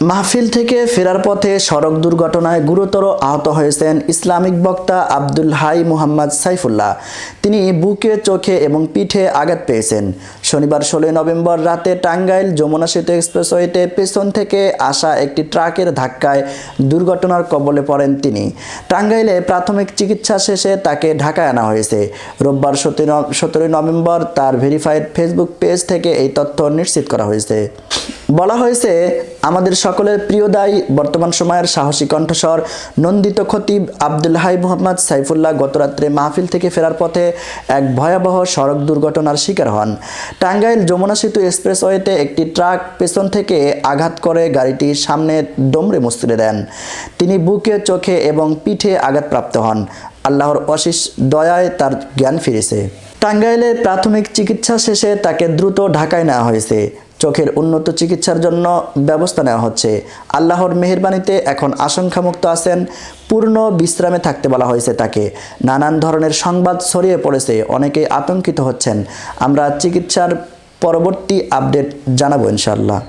মাহফিল থেকে ফেরার পথে সড়ক দুর্ঘটনায় গুরুতর আহত হয়েছেন ইসলামিক বক্তা আব্দুল হাই মুহাম্মদ সাইফুল্লাহ। তিনি বুকে, চোখে এবং পিঠে আঘাত পেয়েছেন। শনিবার 16 নভেম্বর রাতে টাঙ্গাইল যমুনা সেতু এক্সপ্রেসওয়েতে পেছন থেকে আসা একটি ট্রাকের ধাক্কায় দুর্ঘটনার কবলে পড়েন তিনি। টাঙ্গাইলে প্রাথমিক চিকিৎসা শেষে তাকে ঢাকায় আনা হয়েছে। রোববার 17 নভেম্বর তার ভেরিফাইড ফেসবুক পেজ থেকে এই তথ্য নিশ্চিত করা হয়েছে। বলা হয়েছে, আমাদের সকলের প্রিয় দায়ী বর্তমান সময়ের সাহসী কণ্ঠস্বর নন্দিত খতিব আব্দুল হাই মুহাম্মদ সাইফুল্লাহ গতরাত্রে মাহফিল থেকে ফেরার পথে এক ভয়াবহ সড়ক দুর্ঘটনার শিকার হন। টাঙ্গাইল যমুনা সেতু এক্সপ্রেসওয়েতে একটি ট্রাক পেছন থেকে আঘাত করে গাড়িটি সামনে দুমড়ে মুচড়ে দেন। তিনি বুকে, চোখে এবং পিঠে আঘাতপ্রাপ্ত হন। আল্লাহর অশেষ দয়ায় তার জ্ঞান ফিরেছে। টাঙ্গাইলের প্রাথমিক চিকিৎসা শেষে তাকে দ্রুত ঢাকায় নেওয়া হয়েছে। চোখের উন্নত চিকিৎসার জন্য ব্যবস্থা নেওয়া হচ্ছে। আল্লাহর মেহেরবানিতে এখন আশঙ্কামুক্ত আছেন। পূর্ণ বিশ্রামে থাকতে বলা হয়েছে তাকে। নানান ধরনের সংবাদ ছড়িয়ে পড়েছে, অনেকেই আতঙ্কিত হচ্ছেন। আমরা চিকিৎসার পরবর্তী আপডেট জানাবো ইনশাআল্লাহ।